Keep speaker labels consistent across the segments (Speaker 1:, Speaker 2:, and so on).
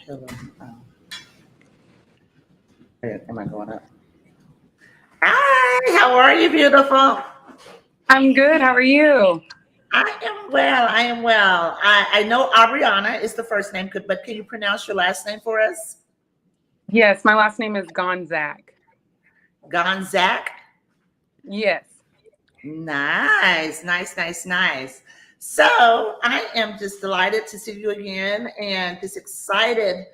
Speaker 1: Pillow. Am I going up? Hi, how are you, beautiful?
Speaker 2: I'm good. How are you?
Speaker 1: I am well. I am well. I know Aubriana is the first name, but can you pronounce your last name for us?
Speaker 2: Yes, my last name is Gonzaque.
Speaker 1: Gonzaque?
Speaker 2: Yes.
Speaker 1: Nice, nice, nice, nice. So I am just delighted to see you again and just excited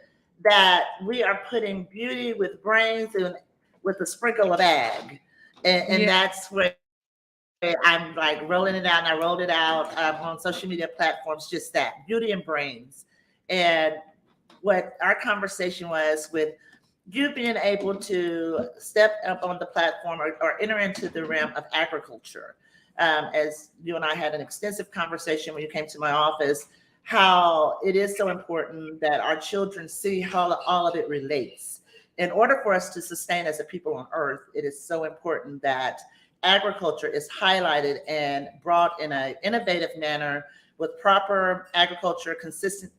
Speaker 1: that we are putting beauty with brains and with a sprinkle of ag. And that's where I'm like rolling it out, and I rolled it out on social media platforms, just that beauty and brains. And what our conversation was with you being able to step up on the platform or enter into the realm of agriculture. As you and I had an extensive conversation when you came to my office, how it is so important that our children see how all of it relates. In order for us to sustain as a people on earth, it is so important that agriculture is highlighted and brought in an innovative manner with proper agriculture, consistent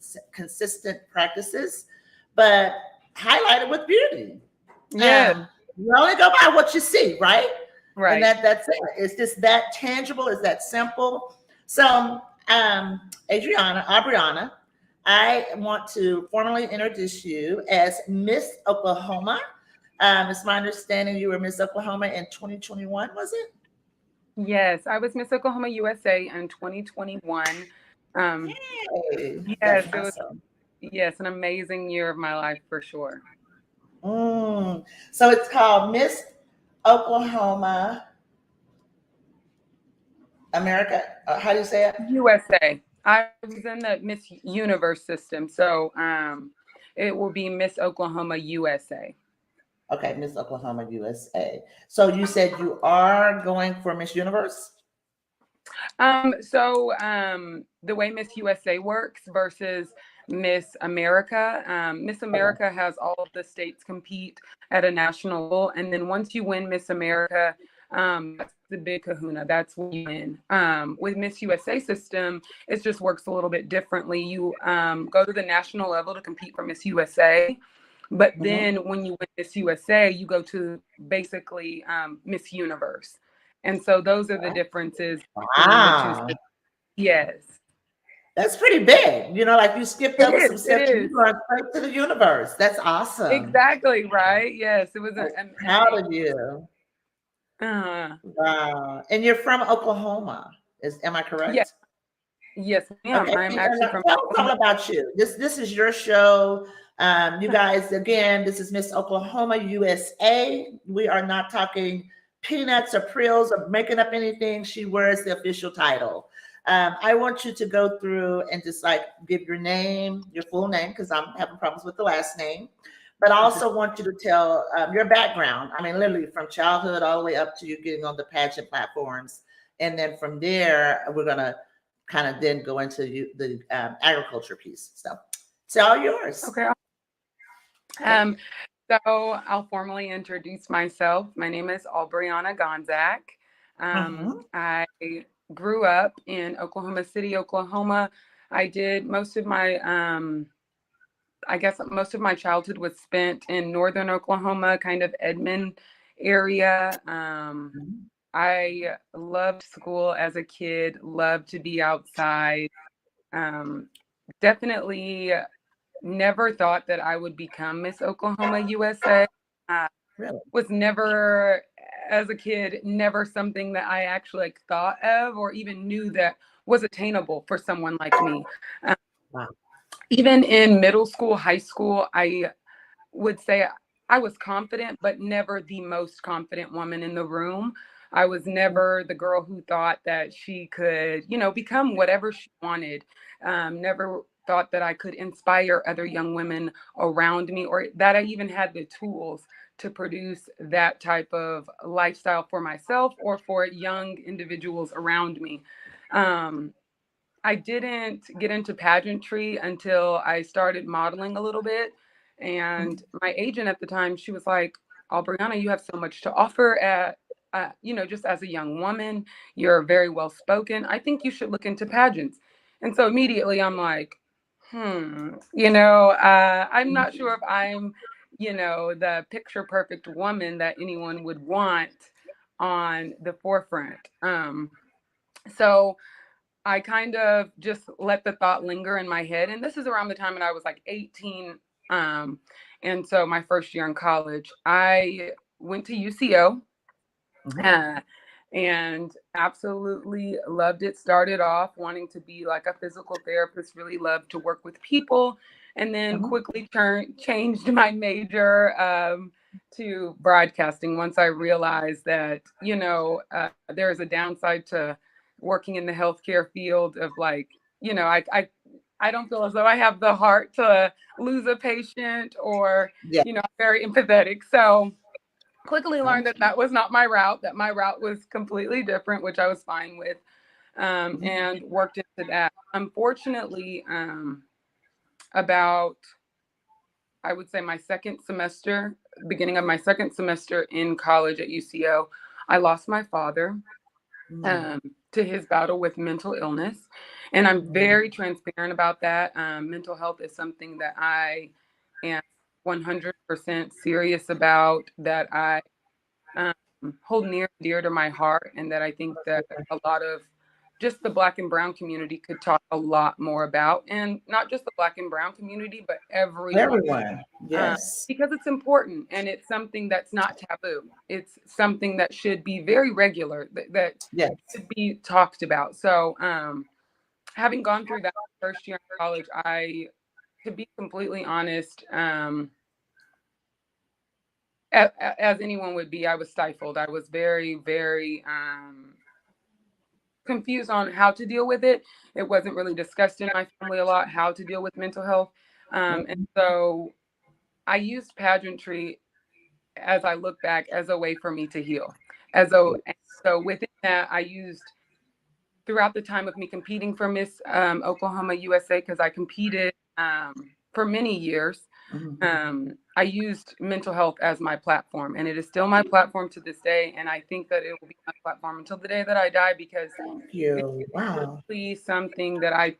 Speaker 1: practices, but highlighted with beauty.
Speaker 2: Yeah.
Speaker 1: You only go by what you see, right?
Speaker 2: Right.
Speaker 1: And that's it. It's just that tangible. It's that simple. So, Aubriana, I want to formally introduce you as Miss Oklahoma. It's my understanding you were Miss Oklahoma in 2021, was it?
Speaker 2: Yes, I was Miss Oklahoma USA in 2021.
Speaker 1: Hey,
Speaker 2: Yes,
Speaker 1: that's
Speaker 2: it was
Speaker 1: awesome.
Speaker 2: an amazing year of my life for sure.
Speaker 1: So it's called Miss Oklahoma America. How do you say it?
Speaker 2: USA. I was in the Miss Universe system, so it will be Miss Oklahoma USA.
Speaker 1: Okay, Miss Oklahoma USA. So you said you are going for Miss Universe?
Speaker 2: The way Miss USA works versus Miss America, Miss America has all of the states compete at a national level, and then once you win Miss America, that's the big kahuna. That's when you win. With Miss USA system, it just works a little bit differently. You go to the national level to compete for Miss USA. But then when you win Miss USA, you go to basically Miss Universe. And so those are the differences between the two systems. Yes.
Speaker 1: That's pretty big. Like you skipped over some steps.
Speaker 2: It is.
Speaker 1: You going straight to the universe. That's awesome.
Speaker 2: Exactly, right? Yes, it was
Speaker 1: I'm proud of you. Wow. And you're from Oklahoma. Am I correct?
Speaker 2: Yes, ma'am.
Speaker 1: Okay.
Speaker 2: I'm actually from
Speaker 1: Tell us all about you. This is your show. You guys, again, this is Miss Oklahoma USA. We are not talking peanuts or prills or making up anything. She wears the official title. I want you to go through and just like give your name, your full name, because I'm having problems with the last name. But I also want you to tell your background. I mean, literally from childhood all the way up to you getting on the pageant platforms. And then from there, we're going to kind of then go into the agriculture piece. So it's all yours.
Speaker 2: Okay. So I'll formally introduce myself. My name is Albreuna Gonzaque. I grew up in Oklahoma City, Oklahoma. I did most of my, I guess most of my childhood was spent in northern Oklahoma, kind of Edmond area. I loved school as a kid, loved to be outside. Definitely never thought that I would become Miss Oklahoma USA.
Speaker 1: Really?
Speaker 2: Was never, as a kid, never something that I actually like thought of or even knew that was attainable for someone like me.
Speaker 1: Wow.
Speaker 2: Even in middle school, high school, I would say I was confident, but never the most confident woman in the room. I was never the girl who thought that she could, you know, become whatever she wanted. Never thought that I could inspire other young women around me, or that I even had the tools to produce that type of lifestyle for myself or for young individuals around me. I didn't get into pageantry until I started modeling a little bit. And my agent at the time, she was like, Albreuna, you have so much to offer you know, just as a young woman, you're very well spoken. I think you should look into pageants. And so immediately I'm like, you know, I'm not sure if I'm, you know, the picture perfect woman that anyone would want on the forefront. So I kind of just let the thought linger in my head. And this is around the time that I was like 18. And so my first year in college, I went to UCO and absolutely loved it. Started off wanting to be like a physical therapist, really loved to work with people, and then quickly changed my major to broadcasting once I realized that, you know, there's a downside to working in the healthcare field of like, you know, I don't feel as though I have the heart to lose a patient or,
Speaker 1: Yeah.
Speaker 2: you know, I'm very empathetic. So quickly learned that that was not my route, that my route was completely different, which I was fine with, and worked into that. Unfortunately, about, I would say my second semester, beginning of my second semester in college at UCO, I lost my father to his battle with mental illness. And I'm very transparent about that. Mental health is something that I am 100% serious about, that I hold near and dear to my heart, and that I think that a lot of just the Black and Brown community could talk a lot more about, and not just the Black and Brown community, but everyone.
Speaker 1: Everyone. Yes.
Speaker 2: Because it's important and it's something that's not taboo. It's something that should be very regular, that
Speaker 1: Yes.
Speaker 2: should be talked about. So, having gone through that first year in college, to be completely honest, as anyone would be, I was stifled. I was very, very confused on how to deal with it. It wasn't really discussed in my family a lot, how to deal with mental health. And so I used pageantry, as I look back, as a way for me to heal. So within that, I used, throughout the time of me competing for Miss Oklahoma USA, because I competed for many years, I used mental health as my platform, and it is still my platform to this day. And I think that it will be my platform until the day that I die, because
Speaker 1: Thank you. Wow.
Speaker 2: really something that I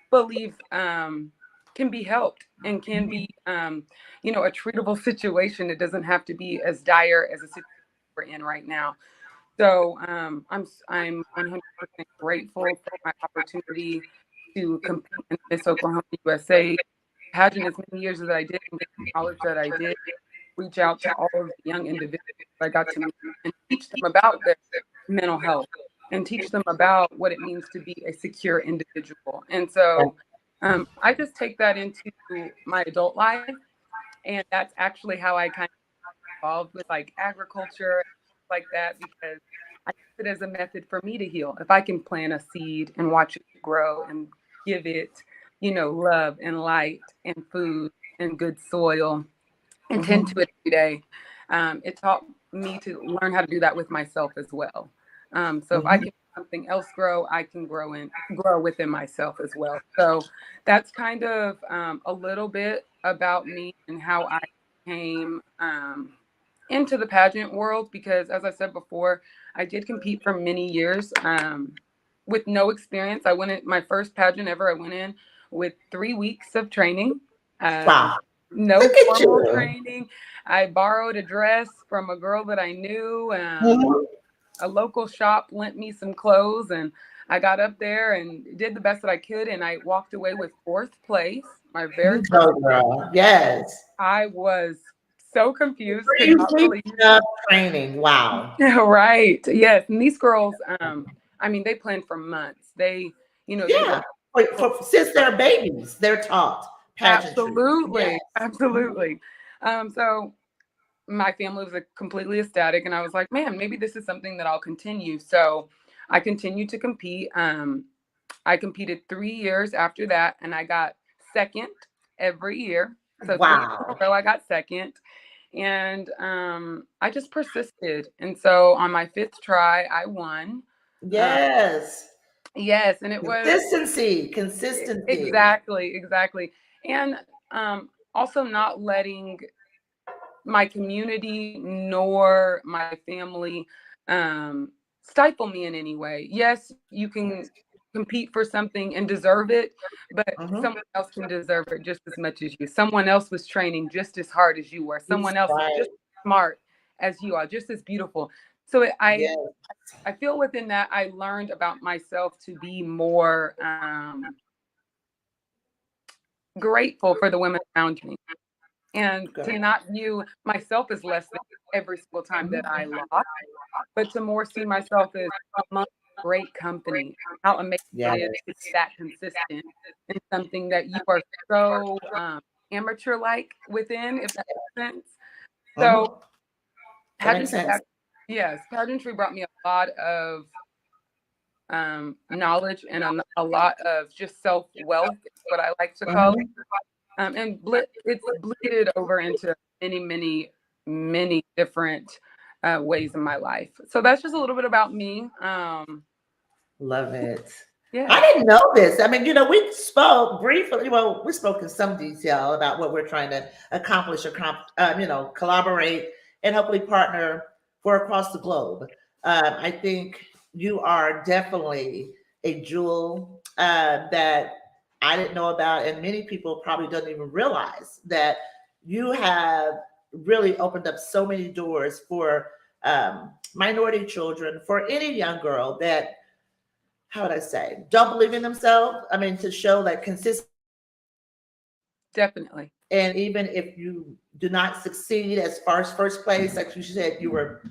Speaker 2: believe can be helped and can be, you know, a treatable situation. It doesn't have to be as dire as a situation we're in right now. So I'm 100% grateful for my opportunity to compete in Miss Oklahoma USA pageant as many years as I did, and get the knowledge that I did, reach out to all of the young individuals I got to meet and teach them about their mental health and teach them about what it means to be a secure individual. And so I just take that into my adult life. And that's actually how I kind of involved with like agriculture, like that, because I use it as a method for me to heal. If I can plant a seed and watch it grow and give it, you know, love and light and food and good soil and tend to it every day, it taught me to learn how to do that with myself as well. So if I can something else grow, I can grow within myself as well. So that's kind of a little bit about me and how I came into the pageant world. Because as I said before, I did compete for many years with no experience. I went in my first pageant ever. I went in with 3 weeks of training. Um,
Speaker 1: Wow.
Speaker 2: no
Speaker 1: Look at
Speaker 2: formal
Speaker 1: you.
Speaker 2: training. I borrowed a dress from a girl that I knew.
Speaker 1: Mhm.
Speaker 2: A local shop lent me some clothes, and I got up there and did the best that I could. And I walked away with fourth place. My very
Speaker 1: You
Speaker 2: first.
Speaker 1: go, girl. Yes.
Speaker 2: I was so confused, could
Speaker 1: Three
Speaker 2: not
Speaker 1: weeks
Speaker 2: believe.
Speaker 1: of training. Wow.
Speaker 2: Right. Yes. And these girls, I mean, they planned for months. They
Speaker 1: Yeah.
Speaker 2: were
Speaker 1: Since they're babies, they're taught pageantry. Yes.
Speaker 2: absolutely,
Speaker 1: Mhm.
Speaker 2: absolutely. So my family was completely ecstatic, and I was like, man, maybe this is something that I'll continue. So I continued to compete. I competed 3 years after that, and I got second every year. So 3 years in a
Speaker 1: Wow.
Speaker 2: row, I got second. And I just persisted. And so on my fifth try, I won. Uh,
Speaker 1: Yes.
Speaker 2: yes, and it was
Speaker 1: Consistency. Consistency.
Speaker 2: exactly, exactly. And also not letting my community nor my family stifle me in any way. Yes, you can compete for something and deserve it, but
Speaker 1: Mhm.
Speaker 2: someone else can deserve it just as much as you. Someone else was training just as hard as you were.
Speaker 1: That's
Speaker 2: Someone else is
Speaker 1: right.
Speaker 2: just as smart as you are, just as beautiful. So
Speaker 1: Yes.
Speaker 2: I feel within that I learned about myself to be more grateful for the women around me, and
Speaker 1: Good.
Speaker 2: to not view myself as less than every single time that I lost, but to more see myself as among great company. How amazing it
Speaker 1: Yes.
Speaker 2: is to be that consistent in something that you are so amateur like within, if that makes sense. So
Speaker 1: Mhm. That makes
Speaker 2: pageantry,
Speaker 1: sense.
Speaker 2: yes, pageantry brought me a lot of knowledge and a lot of just self wealth, is what I like to call it.
Speaker 1: Mhm.
Speaker 2: And it's bleeded over into many, many, many different ways in my life. So that's just a little bit about me.
Speaker 1: Love it. I
Speaker 2: Yes,
Speaker 1: didn't know this. I mean, we spoke briefly. Well, we spoke in some detail about what we're trying to accomplish or, collaborate and hopefully partner for across the globe. I think you are definitely a jewel that I didn't know about, and many people probably don't even realize that you have really opened up so many doors for minority children, for any young girl that, how would I say, don't believe in themselves. I mean, to show that consistent,
Speaker 2: definitely.
Speaker 1: and even if you do not succeed as far as first place, like you said, you were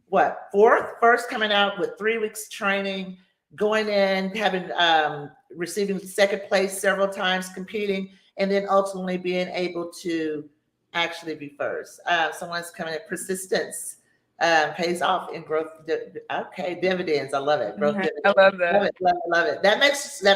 Speaker 1: what, fourth, first coming out with 3 weeks training, going in, having receiving second place several times, competing, and then ultimately being able to actually be first. Someone's coming at persistence. Pays off in growth. Okay, dividends. I love it. Growth
Speaker 2: I
Speaker 1: dividends.
Speaker 2: love
Speaker 1: Love
Speaker 2: that.
Speaker 1: it. Love it. Love it. That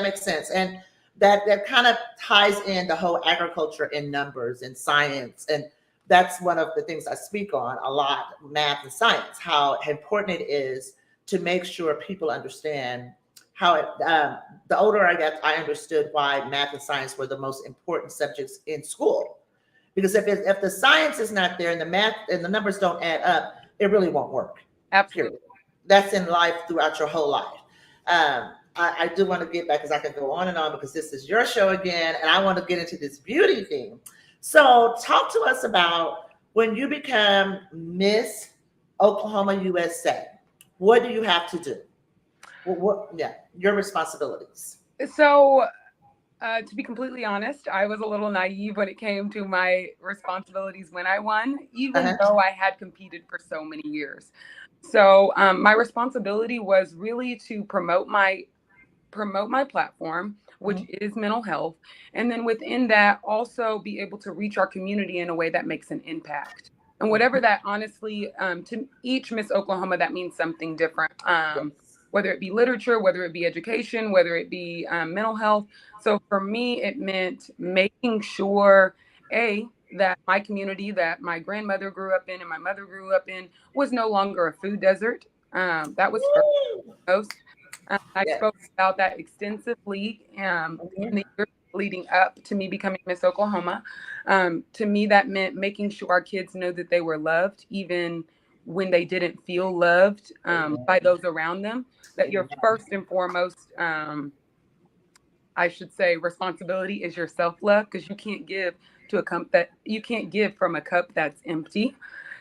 Speaker 1: makes sense, and that kind of ties in the whole agriculture in numbers and science, and that's one of the things I speak on a lot, math and science, how important it is to make sure people understand how it, the older I got, I understood why math and science were the most important subjects in school. Because if the science is not there and the math and the numbers don't add up, it really won't work.
Speaker 2: Absolutely.
Speaker 1: Period. That's in life throughout your whole life. I do want to get back because I can go on and on because this is your show again, and I want to get into this beauty thing. So, talk to us about when you become Miss Oklahoma USA. What do you have to do? Yeah, your responsibilities.
Speaker 2: So, to be completely honest, I was a little naive when it came to my responsibilities when I won, even
Speaker 1: Uh-huh.
Speaker 2: though I had competed for so many years. So, my responsibility was really to promote my platform, which
Speaker 1: Mhm.
Speaker 2: is mental health. And then within that, also be able to reach our community in a way that makes an impact. And whatever that, honestly, to each Miss Oklahoma, that means something different.
Speaker 1: Yes.
Speaker 2: Whether it be literature, whether it be education, whether it be mental health. So for me, it meant making sure, that my community that my grandmother grew up in and my mother grew up in was no longer a food desert. That was first
Speaker 1: Woo!
Speaker 2: and foremost. I
Speaker 1: Yeah.
Speaker 2: spoke about that extensively in the years leading up to me becoming Miss Oklahoma. To me, that meant making sure our kids know that they were loved, even when they didn't feel loved by
Speaker 1: Amen.
Speaker 2: those around them. That your
Speaker 1: Amen.
Speaker 2: first and foremost, I should say, responsibility is your self love, because you can't give to a cup that you can't give from a cup that's empty.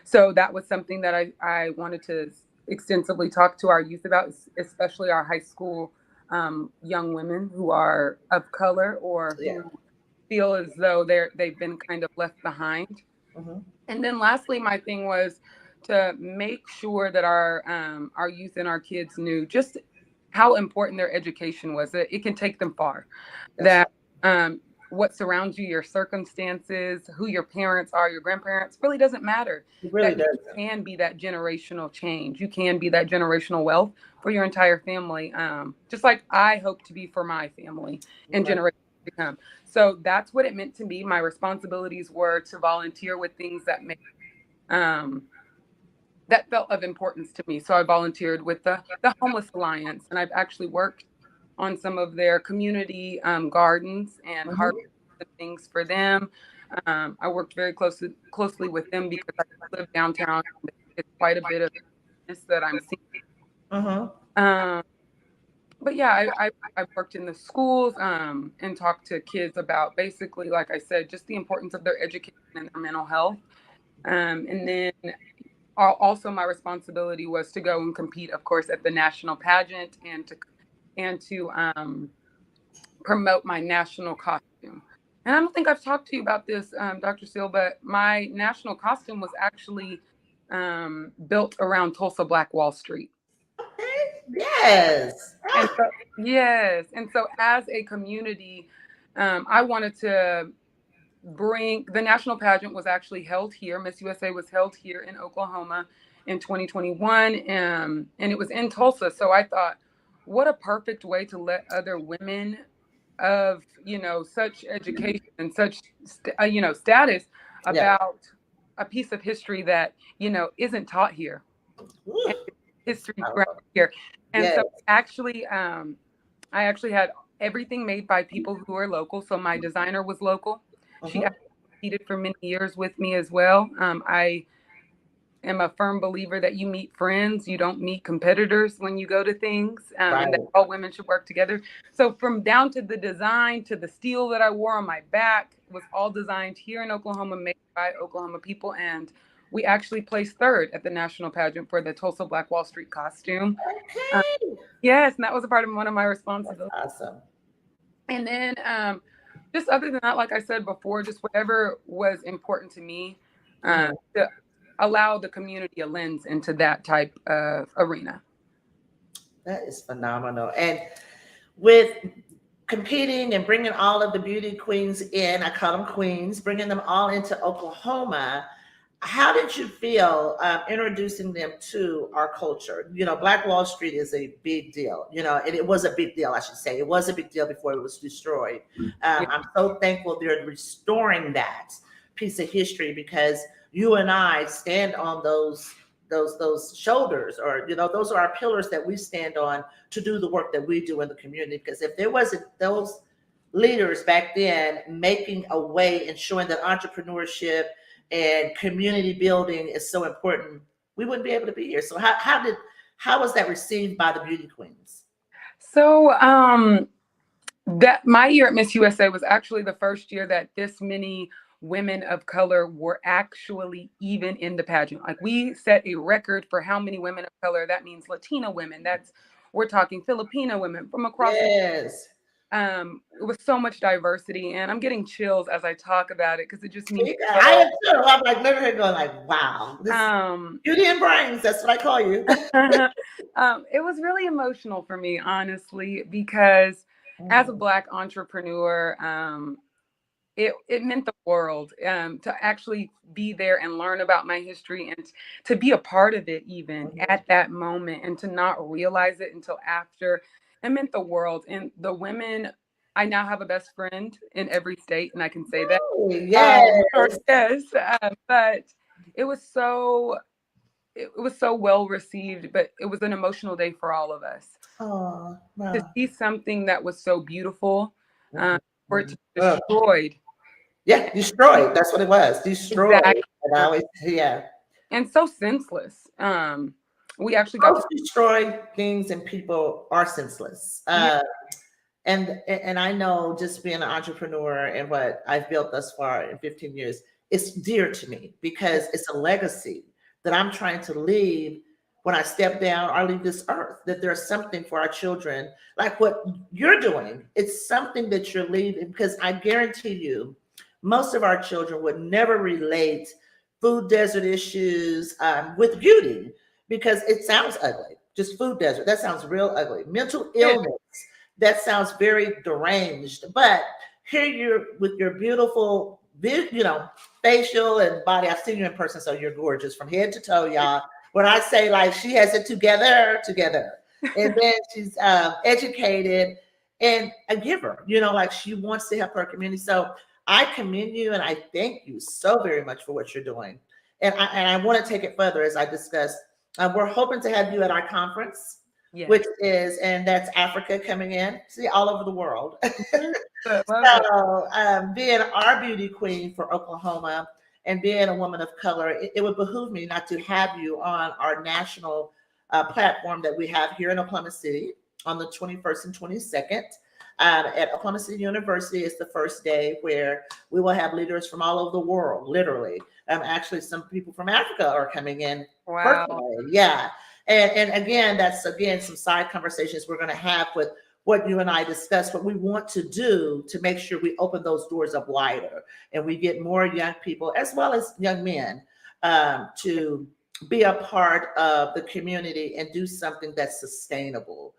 Speaker 2: So that was something that I wanted to extensively talk to our youth about, especially our high school young women who are of color or
Speaker 1: Yeah.
Speaker 2: who feel as though they've been kind of left behind.
Speaker 1: Mm-hmm.
Speaker 2: And then lastly, my thing was to make sure that our youth and our kids knew just how important their education was. That it can take them far.
Speaker 1: That's
Speaker 2: That
Speaker 1: right.
Speaker 2: um, what surrounds you, your circumstances, who your parents are, your grandparents, really doesn't matter.
Speaker 1: It really
Speaker 2: That you
Speaker 1: does.
Speaker 2: can be that generational change. You can be that generational wealth for your entire family. Just like I hope to be for my family and
Speaker 1: Right.
Speaker 2: generations to come. So that's what it meant to me. My responsibilities were to volunteer with things um, that felt of importance to me. So I volunteered with the Homeless Alliance, and I've actually worked on some of their community gardens and
Speaker 1: Mm-hmm.
Speaker 2: harvest things for them. I worked very closely with them because I live downtown. It's quite a bit of this that I'm seeing.
Speaker 1: Mm-hmm.
Speaker 2: Um, but yeah, I've worked in the schools and talked to kids about basically, like I said, just the importance of their education and their mental health. And then also my responsibility was to go and compete, of course, at the national pageant and to promote my national costume. And I don't think I've talked to you about this, Dr. Seal, but my national costume was actually built around Tulsa Black Wall Street.
Speaker 1: Okay. Yes.
Speaker 2: And so, yes, and so as a community, I wanted to bring the national pageant was actually held here. Miss USA was held here in Oklahoma in 2021, and it was in Tulsa. So I thought, what a perfect way to let other women of such education and such status
Speaker 1: Yeah.
Speaker 2: about a piece of history that isn't taught here, and
Speaker 1: Ooh,
Speaker 2: history
Speaker 1: I
Speaker 2: grounded
Speaker 1: love
Speaker 2: here.
Speaker 1: it.
Speaker 2: And
Speaker 1: Yes.
Speaker 2: so actually, I actually had everything made by people who are local. So my designer was local. She
Speaker 1: Mm-hmm.
Speaker 2: competed for many years with me as well. I am a firm believer that you meet friends, you don't meet competitors when you go to things,
Speaker 1: Right.
Speaker 2: and that all women should work together. So from down to the design to the steel that I wore on my back was all designed here in Oklahoma, made by Oklahoma people. And we actually placed third at the national pageant for the Tulsa Black Wall Street costume. Uh,
Speaker 1: Okay.
Speaker 2: yes, and that was a part of one of my
Speaker 1: That's
Speaker 2: responsibilities.
Speaker 1: awesome.
Speaker 2: And then just other than that, like I said before, just whatever was important to me
Speaker 1: Mm-hmm.
Speaker 2: to allow the community a lens into that type of arena.
Speaker 1: That is phenomenal. And with competing and bringing all of the beauty queens in, I call them queens, bringing them all into Oklahoma, how did you feel introducing them to our culture? Black Wall Street is a big deal, and it was a big deal, I should say. It was a big deal before it was destroyed.
Speaker 2: Yeah.
Speaker 1: I'm so thankful they're restoring that piece of history because you and I stand on those shoulders, or those are our pillars that we stand on to do the work that we do in the community. Because if there wasn't those leaders back then making a way and showing that entrepreneurship and community building is so important, we wouldn't be able to be here. So how was that received by the beauty queens?
Speaker 2: So that my year at Miss USA was actually the first year that this many women of color were actually even in the pageant. Like, we set a record for how many women of color. That means Latina women. We're talking Filipino women from across the
Speaker 1: Yes.
Speaker 2: it was so much diversity, and I'm getting chills as I talk about it because it just means
Speaker 1: I
Speaker 2: so.
Speaker 1: am too. I'm like never here going like, wow, this
Speaker 2: Um,
Speaker 1: beauty and brains. That's what I call you.
Speaker 2: it was really emotional for me, honestly, because as a
Speaker 1: Mhm.
Speaker 2: Black entrepreneur, it meant the world to actually be there and learn about my history and to be a part of it even
Speaker 1: Mhm.
Speaker 2: at that moment, and to not realize it until after. It meant the world. And the women, I now have a best friend in every state, and I can say that.
Speaker 1: Ooh, yes.
Speaker 2: Or yes, but it was so it was so well received, but it was an emotional day for all of us
Speaker 1: Oh,
Speaker 2: to
Speaker 1: wow.
Speaker 2: see something that was so beautiful,
Speaker 1: Mhm,
Speaker 2: for it to
Speaker 1: mhm.
Speaker 2: be destroyed.
Speaker 1: Yeah, destroyed. That's what it was. Destroyed.
Speaker 2: Exactly.
Speaker 1: And I always, yeah.
Speaker 2: And so senseless. We actually got to,
Speaker 1: Most destroyed things and people are senseless.
Speaker 2: yeah,
Speaker 1: And I know just being an entrepreneur and what I've built thus far in 15 years, it's dear to me because it's a legacy that I'm trying to leave when I step down or leave this earth, that there's something for our children, like what you're doing. It's something that you're leaving because I guarantee you, most of our children would never relate food desert issues with beauty because it sounds ugly. Just food desert, that sounds real ugly. Mental
Speaker 2: yeah,
Speaker 1: illness, that sounds very deranged. But here you're with your beautiful, facial and body. I've seen you in person, so you're gorgeous from head to toe, y'all. When I say like she has it together, and then she's educated and a giver, like she wants to help her community. So I commend you and I thank you so very much for what you're doing. And I want to take it further as I discussed. We're hoping to have you at our conference,
Speaker 2: yes.
Speaker 1: which is, and that's Africa coming in, see, all over the world.
Speaker 2: I love it.
Speaker 1: So, being our beauty queen for Oklahoma and being a woman of color, it would behoove me not to have you on our national platform that we have here in Oklahoma City on the 21st and 22nd. At Oklahoma City University is the first day where we will have leaders from all over the world, literally. Actually, some people from Africa are coming in
Speaker 2: Wow.
Speaker 1: personally. Yeah. And again, that's again some side conversations we're going to have with what you and I discussed, what we want to do to make sure we open those doors up wider and we get more young people as well as young men to be a part of the community and do something that's sustainable.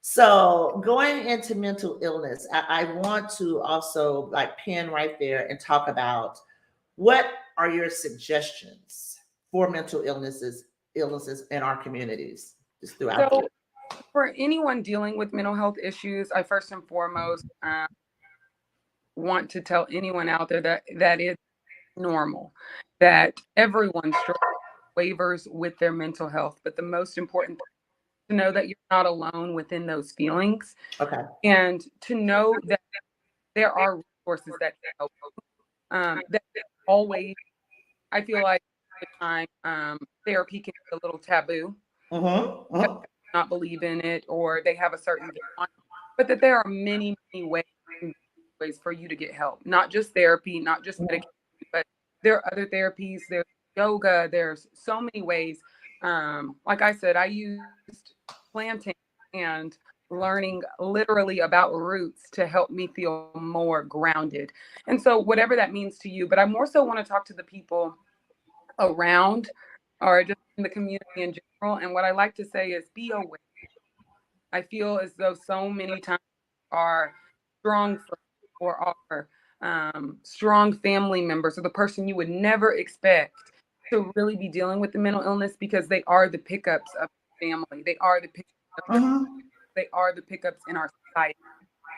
Speaker 1: So going into mental illness, I want to also like pin right there and talk about what are your suggestions for mental illnesses in our communities just throughout the
Speaker 2: So, for anyone dealing with mental health issues, I first and foremost want to tell anyone out there that that is normal, that everyone struggles wavers with their mental health. But the most important thing is to know that you're not alone within those feelings,
Speaker 1: Okay.
Speaker 2: and to know that there are resources that can help. That always, I feel like at the time, therapy can be a little taboo.
Speaker 1: Mm-hmm.
Speaker 2: That
Speaker 1: Mm-hmm.
Speaker 2: not believe in it or they have a certain view on it, but that there are many, many ways for you to get help. Not just therapy, not just medication, but there are other therapies. There's yoga. There's so many ways. Like I said, I used planting and learning literally about roots to help me feel more grounded. And so, whatever that means to you, but I more so want to talk to the people around or just in the community in general. And what I like to say is be aware. I feel as though so many times our strong friends or our strong family members or the person you would never expect to really be dealing with the mental illness because they are the pickups of the family. They are the pickups of the,
Speaker 1: Mm-hmm.
Speaker 2: they are the pickups in our society.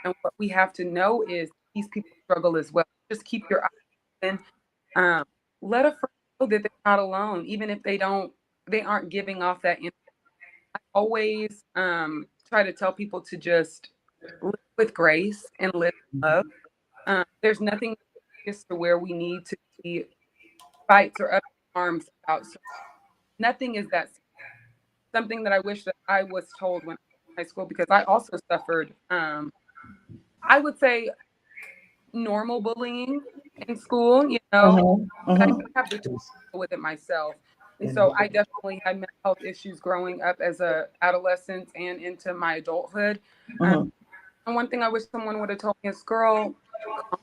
Speaker 2: And what we have to know is these people struggle as well. Just keep your eyes open. Um, let a friend know that they're not alone, even if they aren't giving off that always try to tell people to just live with grace and live with love. There's nothing as to where we need to be fights or up in arms about. So nothing is that something that I wish that I was told when I was in high school because I also suffered. I would say normal bullying in school,
Speaker 1: Mm-hmm.
Speaker 2: but I
Speaker 1: Mm-hmm.
Speaker 2: didn't have the tools to deal with it myself. And so I definitely had mental health issues growing up as a adolescent and into my adulthood. Um,
Speaker 1: Mm-hmm.
Speaker 2: and one thing I wish someone would have told me is, girl, calm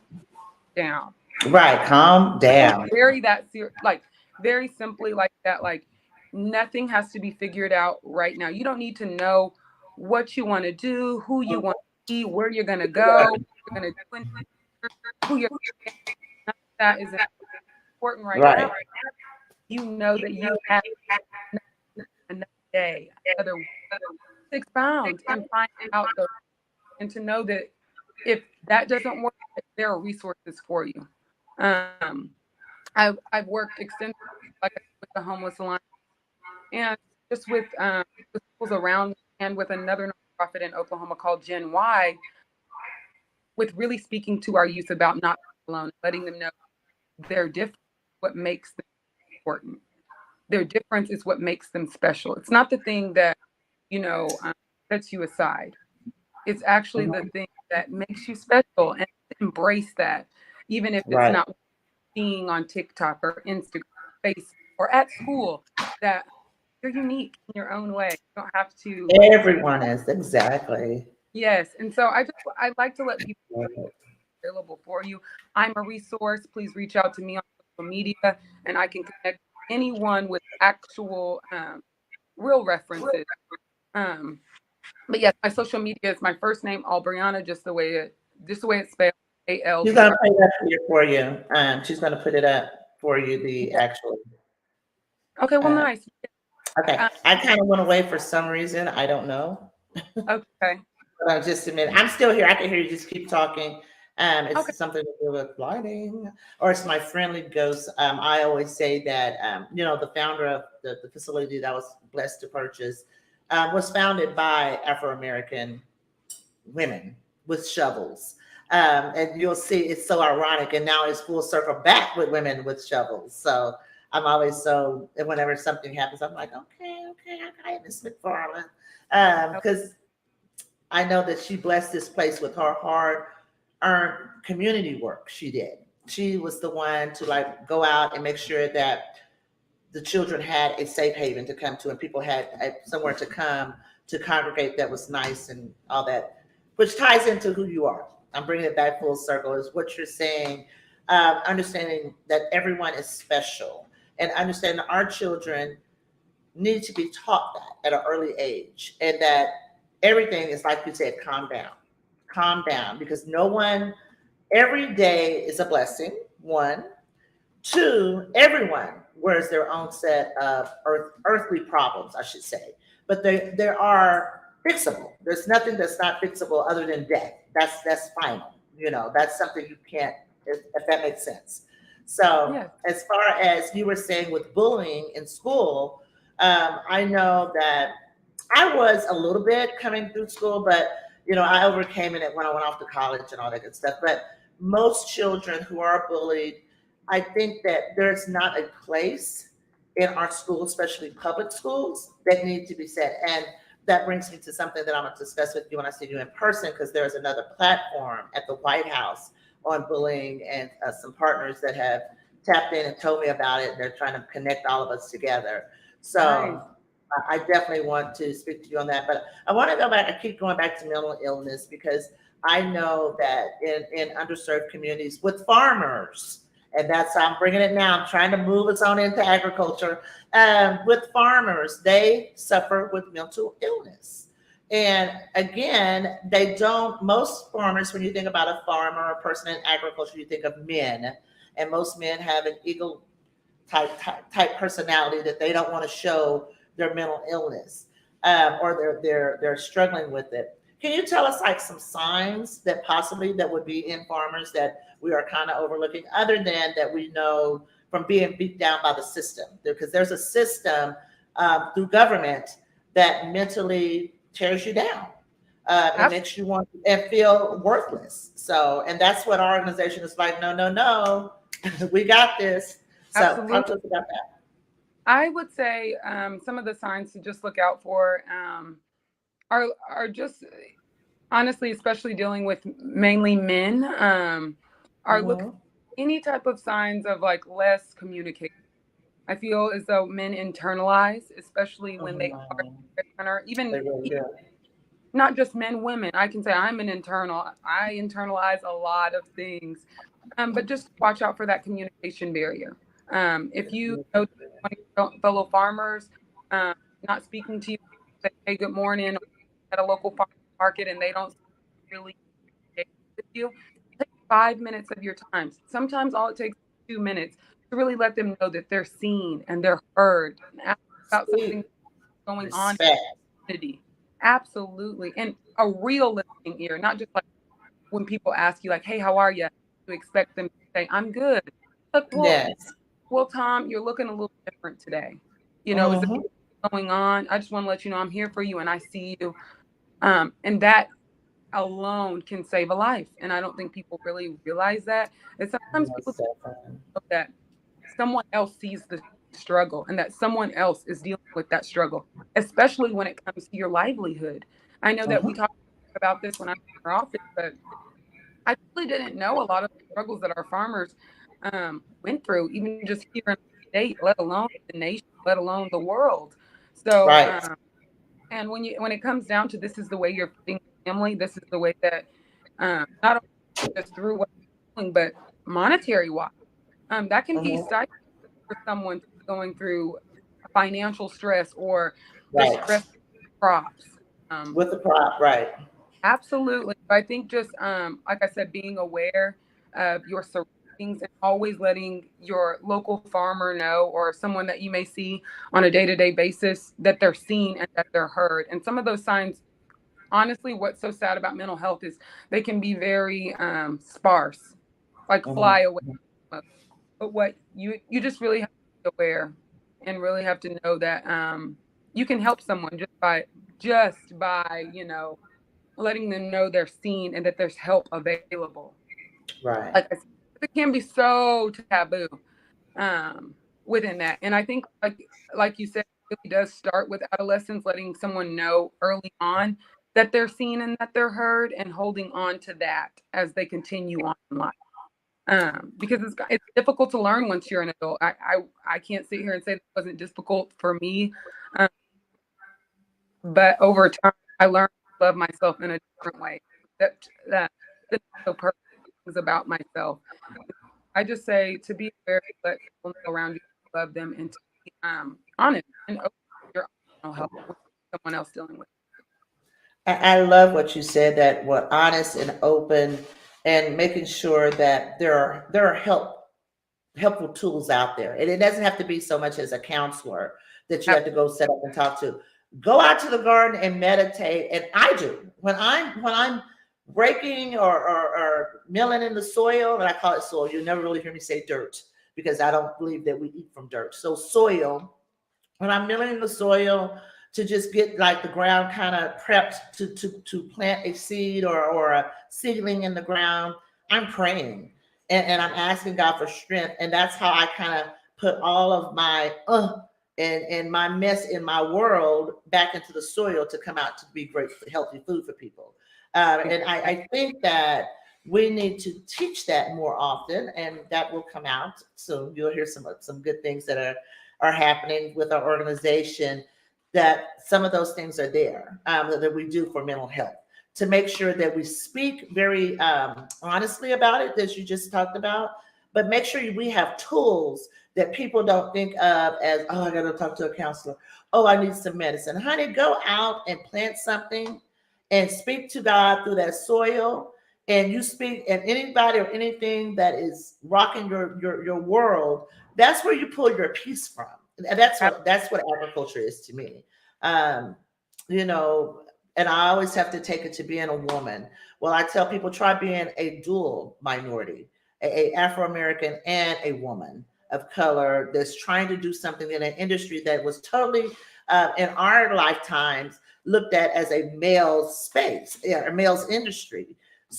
Speaker 2: down.
Speaker 1: Right. Calm down.
Speaker 2: Very that serious, like very simply like that. Like nothing has to be figured out right now. You don't need to know what you want to do, who you want to be, where you're going to go, what you're going to do, in who you're. None of that is important right now.
Speaker 1: Right.
Speaker 2: You know that you have another day, another week to expound and find out those, and to know that if that doesn't work, there are resources for you. Um, I've worked extensively, like I said, with the Homeless Alliance. And just with the schools around and with another nonprofit in Oklahoma called Gen Y, with really speaking to our youth about not being alone, letting them know they're different, what makes them important. Their difference is what makes them special. It's not the thing that, sets you aside. It's actually the thing that makes you special, and embrace that, even if it's
Speaker 1: Right.
Speaker 2: not seeing on TikTok or Instagram, Facebook, or at school, that you're unique in your own way. You don't have to.
Speaker 1: Everyone is, exactly.
Speaker 2: Yes. And so I like to let people available for you. I'm a resource. Please reach out to me on social media, and I can connect anyone with actual real references. Um, but yes, my social media is my first name, Albreuna, just the way it's spelled,
Speaker 1: She's
Speaker 2: ALB.
Speaker 1: gonna put it up here for you. She's gonna put it up for you, the actual.
Speaker 2: Okay, well,
Speaker 1: Uh,
Speaker 2: nice.
Speaker 1: okay,
Speaker 2: Um,
Speaker 1: I kind of went away for some reason. I don't know.
Speaker 2: okay.
Speaker 1: Just a minute. I'm still here. I can hear you. Just keep talking.
Speaker 2: Okay.
Speaker 1: It's something to do with lighting, or it's my friendly ghost. I always say that, the founder of the facility that I was blessed to purchase was founded by Afro-American women with shovels. And you'll see it's so ironic. And now it's full circle back with women with shovels. So I'm always so, and whenever something happens, I'm like, okay, Miss McFarland. Because I know that she blessed this place with her hard earned community work she did. She was the one to like go out and make sure that the children had a safe haven to come to and people had somewhere to come to congregate that was nice and all that, which ties into who you are. I'm bringing it back full circle is what you're saying, understanding that everyone is special and understanding our children need to be taught that at an early age and that everything is like you said, calm down because no one, every day is a blessing. One, two, everyone wears their own set of earthly problems, I should say, but there are fixable. There's nothing that's not fixable other than death. That's final. That's something you can't, if that makes sense. So
Speaker 2: Yeah.
Speaker 1: as far as you were saying with bullying in school, I know that I was a little bit coming through school, but I overcame it when I went off to college and all that good stuff. But most children who are bullied, I think that there's not a place in our schools, especially public schools, that need to be said. And that brings me to something that I'm going to discuss with you when I see you in person, because there's another platform at the White House on bullying and some partners that have tapped in and told me about it. And they're trying to connect all of us together.
Speaker 2: Nice.
Speaker 1: So I definitely want to speak to you on that. But I want to go back. I keep going back to mental illness because I know that in underserved communities with farmers, and that's I'm bringing it now. I'm trying to move us on into agriculture. With farmers, they suffer with mental illness. And again, they don't, most farmers, when you think about a farmer or a person in agriculture, you think of men. And most men have an ego type personality that they don't want to show their mental illness, or they're struggling with it. Can you tell us like some signs that possibly that would be in farmers that we are kind of overlooking, other than that we know from being beat down by the system? Because there's a system through government that mentally tears you down. And makes you want and feel worthless. So, and that's what our organization is like. No, we got this. So,
Speaker 2: Absolutely.
Speaker 1: talk to us about that.
Speaker 2: I would say some of the signs to just look out for are just honestly, especially dealing with mainly men, are look
Speaker 1: Mm-hmm.
Speaker 2: any type of signs of like less communication. I feel as though men internalize, especially when they are
Speaker 1: They
Speaker 2: even
Speaker 1: really do.
Speaker 2: not just men, women. I can say I'm an internal. I internalize a lot of things, but just watch out for that communication barrier. If you know one of your fellow farmers um, not speaking to you, say, hey, good morning, at a local farm market, and they don't really engage with you, take 5 minutes of your time. Sometimes all it takes is 2 minutes to really let them know that they're seen and they're heard, and ask about something
Speaker 1: Sweet.
Speaker 2: going on in
Speaker 1: Respect.
Speaker 2: the community. Absolutely. And a real listening ear, not just like when people ask you, like, hey, how are you? You expect them to say, I'm good. Like,
Speaker 1: Yes.
Speaker 2: well, Tom, you're looking a little different today. Is it
Speaker 1: Mm-hmm.
Speaker 2: going on. I just want to let you know I'm here for you and I see you. And that alone can save a life. And I don't think people really realize that. And sometimes people
Speaker 1: Most definitely.
Speaker 2: know that someone else sees the struggle and that someone else is dealing with that struggle, especially when it comes to your livelihood. I know that we
Speaker 1: Mhm.
Speaker 2: talked about this when I was in our office, but I really didn't know a lot of the struggles that our farmers went through, even just here in the state, let alone the nation, let alone the world. So,
Speaker 1: Right.
Speaker 2: and when it comes down to this is the way you're feeding your family, this is the way that not only just through what you're doing, but monetary wise, that can be
Speaker 1: Mhm.
Speaker 2: stifling for someone going through financial stress or the
Speaker 1: Right.
Speaker 2: stress of crops. Um,
Speaker 1: With the crop, right.
Speaker 2: Absolutely. I think just like I said, being aware of your surroundings and always letting your local farmer know or someone that you may see on a day-to-day basis that they're seen and that they're heard. And some of those signs, honestly, what's so sad about mental health is they can be very sparse, like
Speaker 1: Mhm.
Speaker 2: fly away. But what you just really have to be aware and really have to know that you can help someone just by letting them know they're seen and that there's help available.
Speaker 1: Right.
Speaker 2: Like I said, it can be so taboo within that. And I think like you said, it really does start with adolescents letting someone know early on that they're seen and that they're heard and holding on to that as they continue on in life. Because it's difficult to learn once you're an adult. I can't sit here and say that wasn't difficult for me, um, but over time I learned to love myself in a different way. That that's so perfect things about myself. I just say to be aware, let people know around you you love them, and to be honest and open to your emotional health when someone else dealing with.
Speaker 1: I love what you said, that we're honest and open, and making sure that there are helpful tools out there. And it doesn't have to be so much as a counselor that you
Speaker 2: It.
Speaker 1: have to go set up and talk to. Go out to the garden and meditate. And I do when I'm breaking or milling in the soil, and I call it soil. You'll never really hear me say dirt because I don't believe that we eat from dirt. So soil, when I'm milling in the soil to just get like the ground kind of prepped to plant a seed or a seedling in the ground, I'm praying and I'm asking God for strength. And that's how I kind of put all of my and my mess in my world back into the soil to come out to be great, healthy food for people. And I think that we need to teach that more often, and that will come out soon. You'll hear some good things that are happening with our organization, that some of those things are there, that we do for mental health, to make sure that we speak very honestly about it, as you just talked about, but make sure we have tools that people don't think of as, oh, I got to talk to a counselor. Oh, I need some medicine. Honey, go out and plant something and speak to God through that soil. And you speak, and anybody or anything that is rocking your world, that's where you pull your peace from. And that's what agriculture is to me. Um, you know, and I always have to take it to being a woman. Well, I tell people try being a dual minority, a Afro American and a woman of color that's trying to do something in an industry that was totally in our lifetimes looked at as a male space, yeah, a male's industry.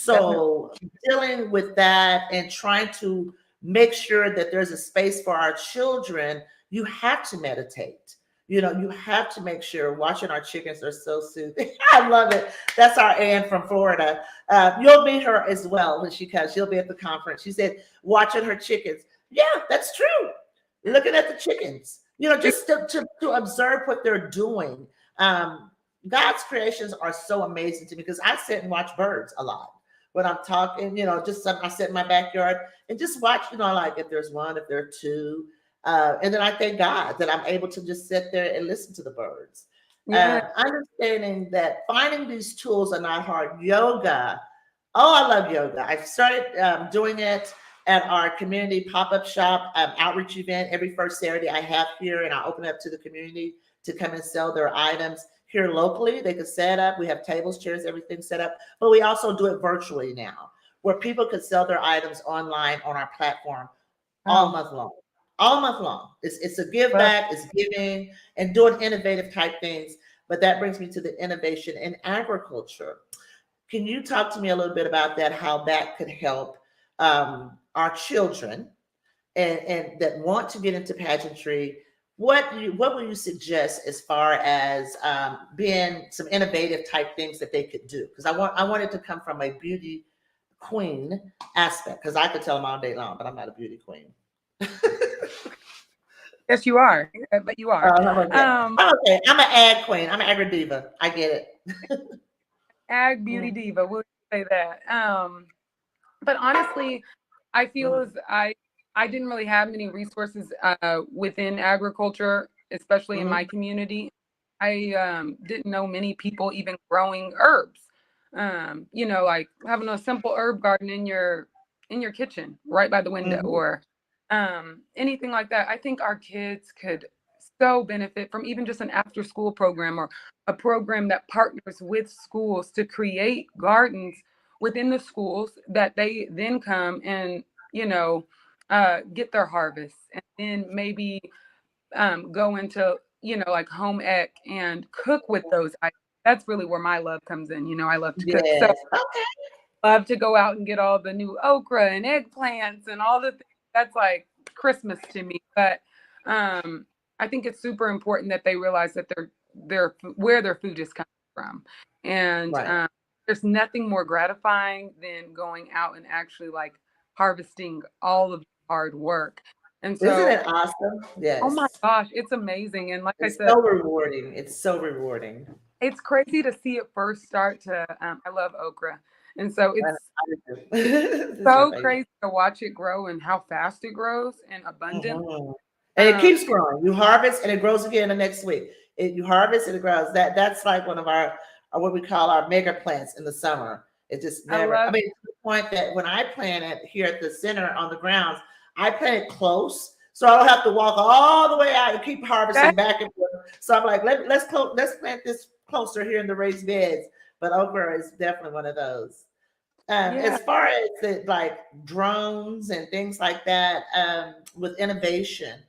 Speaker 2: Definitely.
Speaker 1: So dealing with that and trying to make sure that there's a space for our children, you have to meditate. You have to make sure. Watching our chickens are so soothing. I love it. That's our Ann from Florida. You'll meet her as well when she comes. She'll be at the conference. She said, watching her chickens. Yeah, that's true. Looking at the chickens, just to observe what they're doing. God's creations are so amazing to me because I sit and watch birds a lot when I'm talking, just I sit in my backyard and just watch, like if there's one, if there are two. And then I thank God that I'm able to just sit there and listen to the birds.
Speaker 2: Yeah.
Speaker 1: Understanding that finding these tools are not hard. Yoga. Oh, I love yoga. I've started doing it at our community pop-up shop outreach event every first Saturday I have here, and I open up to the community to come and sell their items here locally. They could set up. We have tables, chairs, everything set up, but we also do it virtually now, where people could sell their items online on our platform all
Speaker 2: Oh,
Speaker 1: month long. all month long. It's a give
Speaker 2: Well,
Speaker 1: back, it's giving, and doing innovative type things. But that brings me to the innovation in agriculture. Can you talk to me a little bit about that? How that could help our children and that want to get into pageantry? What would you suggest as far as being some innovative type things that they could do? Because I want it to come from a beauty queen aspect. Because I could tell them all day long, but I'm not a beauty queen.
Speaker 2: yes, you are, but you are.
Speaker 1: Okay.
Speaker 2: Um,
Speaker 1: Okay, I'm an ag queen. I'm an agri diva. I get it.
Speaker 2: Ag beauty
Speaker 1: Mm,
Speaker 2: diva, we'll say that. But honestly, I feel
Speaker 1: mm,
Speaker 2: as I didn't really have many resources within agriculture, especially in
Speaker 1: mm,
Speaker 2: my community. I didn't know many people even growing herbs. Like having a simple herb garden in your kitchen, right by the window,
Speaker 1: mhm.
Speaker 2: or anything like that. I think our kids could so benefit from even just an after school program or a program that partners with schools to create gardens within the schools that they then come and get their harvest and then maybe go into like home ec and cook with those items. That's really where my love comes in. I love to cook, so
Speaker 1: Yes. Okay.
Speaker 2: love to go out and get all the new okra and eggplants and all the things. That's like Christmas to me. But I think it's super important that they realize that they're where their food is coming from, and
Speaker 1: Right.
Speaker 2: there's nothing more gratifying than going out and actually like harvesting all of the hard work. And
Speaker 1: Isn't
Speaker 2: so,
Speaker 1: it awesome?
Speaker 2: oh my
Speaker 1: Yes.
Speaker 2: gosh, it's amazing. And like I
Speaker 1: It's
Speaker 2: said,
Speaker 1: so rewarding. It's so rewarding.
Speaker 2: it's crazy to see it first start to. I love okra, and so
Speaker 1: I
Speaker 2: it's
Speaker 1: do. It's my
Speaker 2: so
Speaker 1: favorite.
Speaker 2: crazy to watch it grow and how fast it grows and abundant.
Speaker 1: Mhm. And it
Speaker 2: Um,
Speaker 1: keeps growing. You harvest and it grows again the next week. You harvest and it grows. That's like one of our what we call our mega plants in the summer. It just
Speaker 2: I
Speaker 1: never. I
Speaker 2: love
Speaker 1: mean, to the point that when I plant it here at the center on the grounds, I plant it close, so I don't have to walk all the way out and keep harvesting
Speaker 2: that.
Speaker 1: back and forth. So I'm like, let's plant this closer here in the raised beds. But okra is definitely one of those.
Speaker 2: Yeah.
Speaker 1: As far as the, like drones and things like that, with innovation,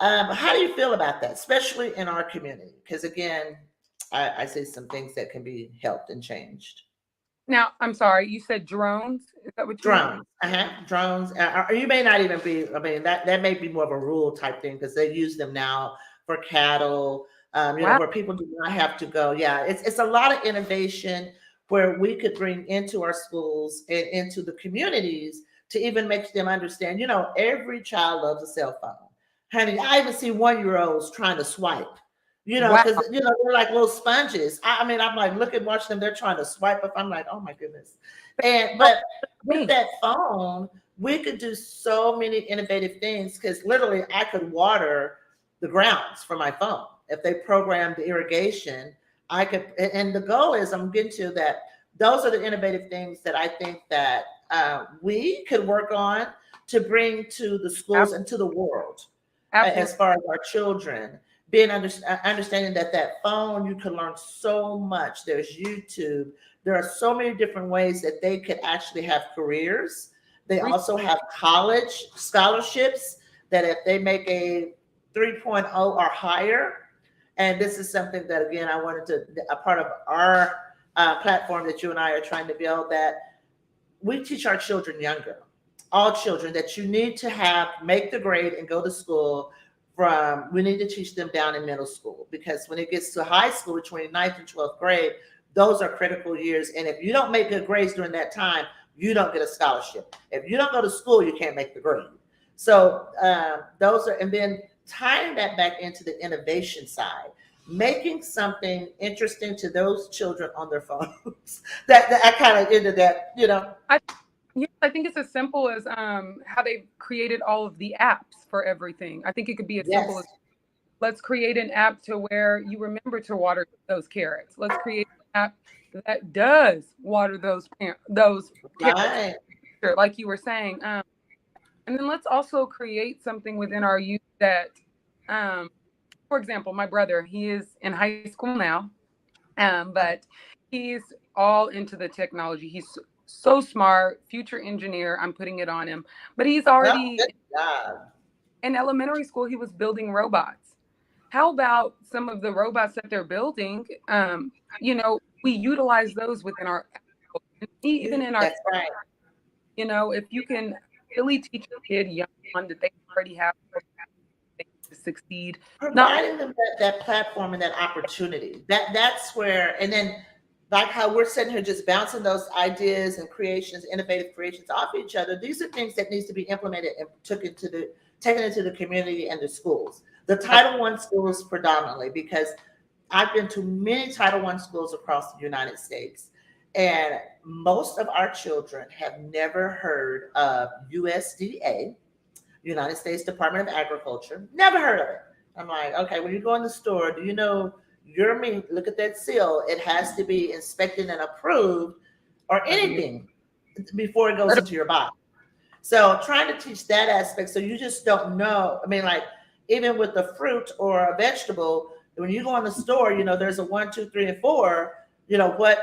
Speaker 1: how do you feel about that, especially in our community? Because again, I see some things that can be helped and changed.
Speaker 2: Now, I'm sorry, you said drones. Is that what you meant?
Speaker 1: Drones, drones. Or you may not even be. I mean, that may be more of a rural type thing because they use them now for cattle.
Speaker 2: Wow.
Speaker 1: Where people do not have to go. Yeah, it's a lot of innovation where we could bring into our schools and into the communities to even make them understand. Every child loves a cell phone. Honey, I even see 1-year-olds trying to swipe.
Speaker 2: Wow.
Speaker 1: Because they're like little sponges. I mean, I'm like, look at watch them. They're trying to swipe up. I'm like, oh my goodness. And
Speaker 2: Oh,
Speaker 1: but with
Speaker 2: me.
Speaker 1: that phone, we could do so many innovative things because literally I could water the grounds from my phone. If they programmed the irrigation, I could, and the goal is I'm getting to that. Those are the innovative things that I think that we could work on to bring to the schools
Speaker 2: Ab-
Speaker 1: and to the world
Speaker 2: Absolutely.
Speaker 1: as far as our children being understanding that phone you can learn so much. There's YouTube. There are so many different ways that they could actually have careers. They
Speaker 2: Re-
Speaker 1: also have college scholarships that if they make a 3.0 or higher, and this is something that again I wanted to a part of our platform that you and I are trying to build, that we teach our children younger, all children, that you need to have make the grade and go to school. We need to teach them down in middle school, because when it gets to high school between ninth and 12th grade, those are critical years. And if you don't make good grades during that time, you don't get a scholarship. If you don't go to school, you can't make the grade. So those are, and then tying that back into the innovation side, making something interesting to those children on their phones. that I kind of into that.
Speaker 2: I, yes, I think it's as simple as how they've created all of the apps for everything. I think it could be as simple
Speaker 1: Yes.
Speaker 2: as let's create an app to where you remember to water those carrots. Let's create an app that does water those carrots,
Speaker 1: Right.
Speaker 2: sure, like you were saying. And then let's also create something within our youth that, um, for example, my brother, he is in high school now, but he's all into the technology. He's so smart, future engineer. I'm putting it on him, but he's
Speaker 1: Oh,
Speaker 2: already
Speaker 1: good job.
Speaker 2: In elementary school, he was building robots. How about some of the robots that they're building? We utilize those within our, even in our,
Speaker 1: That's right.
Speaker 2: if you can really teach a kid young on that they already have to succeed. Not
Speaker 1: Providing them that platform and that opportunity. That's where, and then like how we're sitting here just bouncing those ideas and creations, innovative creations off each other. These are things that needs to be implemented and taken into the community and the schools. The Title I schools predominantly, because I've been to many Title I schools across the United States, and most of our children have never heard of USDA, United States Department of Agriculture. Never heard of it. I'm like, okay, when you go in the store, do you know your meat? Look at that seal. It has to be inspected and approved or anything before it goes into your body. So trying to teach that aspect, so you just don't know. I mean, like even with the fruit or a vegetable, when you go in the store, there's a 1, 2, 3, and 4. What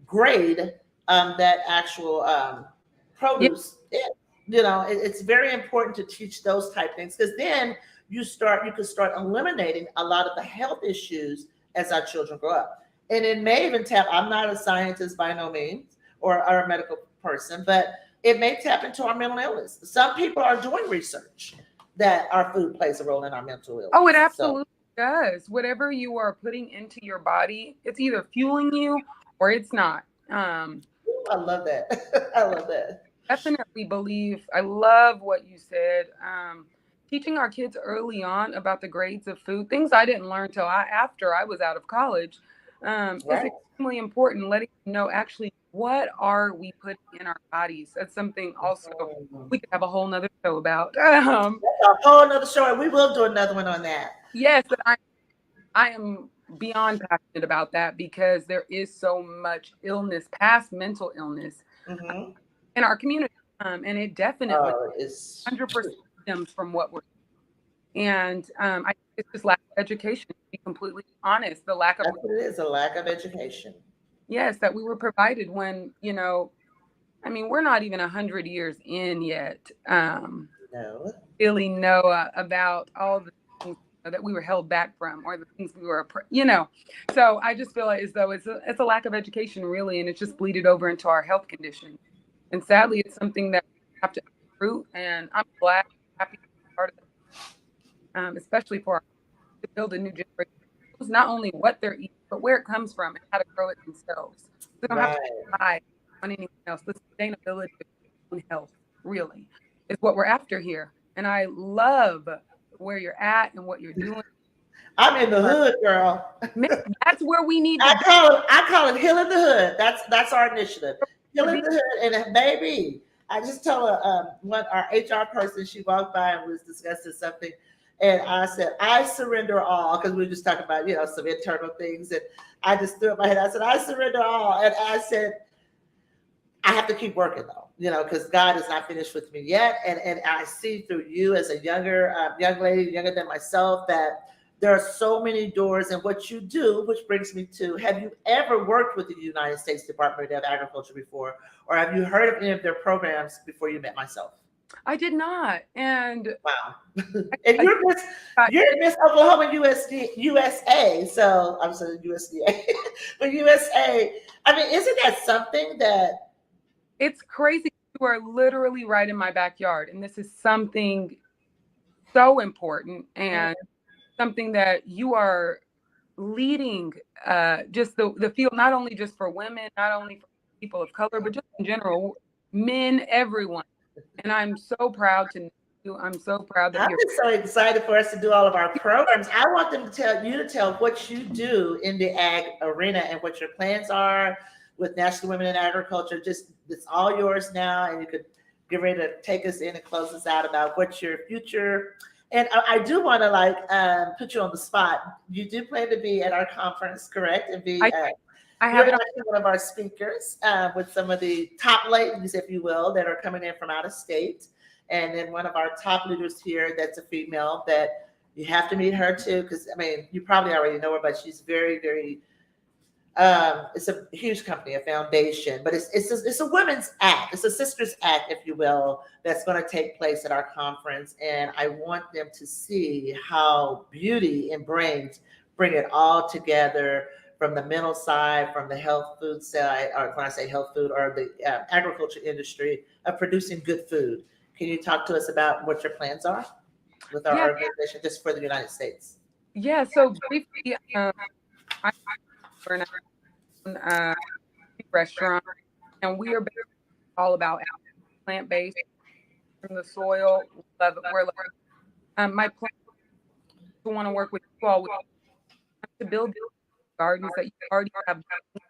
Speaker 1: grade that actual produce is. It's very important to teach those type things, because then you could start eliminating a lot of the health issues as our children grow up. And it may even tap, I'm not a scientist by no means or a medical person, but it may tap into our mental illness. Some people are doing research that our food plays a role in our mental illness.
Speaker 2: Oh, it absolutely does. Whatever you are putting into your body, it's either fueling you or it's not.
Speaker 1: I love that. I love that.
Speaker 2: Definitely believe. I love what you said. Teaching our kids early on about the grades of food, things I didn't learn till after I was out of college, is extremely important. Letting them know actually what are we putting in our bodies. That's something also we could have a whole nother show about.
Speaker 1: That's a whole nother show, and we will do another one on that.
Speaker 2: Yes, I am beyond passionate about that, because there is so much illness, past mental illness, in our community, and it definitely is 100% stems from what we're doing. And I think it's just lack of education, to be completely honest. The lack of
Speaker 1: it is a lack of education.
Speaker 2: Yes, that we were provided when, we're not even 100 years in yet.
Speaker 1: No.
Speaker 2: Really know about all the things that we were held back from, or the things we were, So I just feel as though it's a lack of education, really, and it's just bleeded over into our health condition. And sadly, it's something that we have to uproot. And I'm glad, happy to be part of it, especially for to build a new generation. It's not only what they're eating, but where it comes from and how to grow it themselves. They don't have to rely on anyone else. The sustainability of their own health, really, is what we're after here. And I love where you're at and what you're doing.
Speaker 1: I'm in the hood, girl.
Speaker 2: That's where we need to
Speaker 1: I call it Healing the Hood. That's our initiative. Healing the Hood. And baby, I just told our HR person, she walked by and was discussing something. And I said, I surrender all, because we were just talking about, some internal things. And I just threw up my head. I said, I surrender all. And I said, I have to keep working though, because God is not finished with me yet. And I see through you as a younger young lady, younger than myself, that there are so many doors in what you do, which brings me to, have you ever worked with the United States Department of Agriculture before? Or have you heard of any of their programs before you met myself?
Speaker 2: I did not. And
Speaker 1: wow. And you're Miss Oklahoma USA. So I'm saying USDA, but USA. I mean, isn't that something that?
Speaker 2: It's crazy. You are literally right in my backyard. And this is something so important and something that you are leading, just the field, not only just for women, not only for people of color, but just in general, men, everyone. And I'm so proud to know you. I'm so proud that
Speaker 1: I'm just so excited for us to do all of our programs. I want them to tell what you do in the ag arena and what your plans are with National Women in Agriculture. Just, it's all yours now, and you could get ready to take us in and close us out about what's your future. And I do want to put you on the spot. You do plan to be at our conference, correct? And be I have it one of our speakers with some of the top ladies, if you will, that are coming in from out of state. And then one of our top leaders here that's a female that you have to meet her too, because, you probably already know her, but she's very, very It's a huge company, a foundation, but it's a women's act. It's a sisters act, if you will, that's going to take place at our conference. And I want them to see how beauty and brains bring it all together from the mental side, from the health food side, or when I say health food, or the agriculture industry of producing good food. Can you talk to us about what your plans are with our
Speaker 2: Yeah,
Speaker 1: organization just for the United States?
Speaker 2: yeah. So briefly, I run a restaurant, and we are all about plant-based from the soil. Love it. My plan to want to work with you all with, to build gardens that you already have,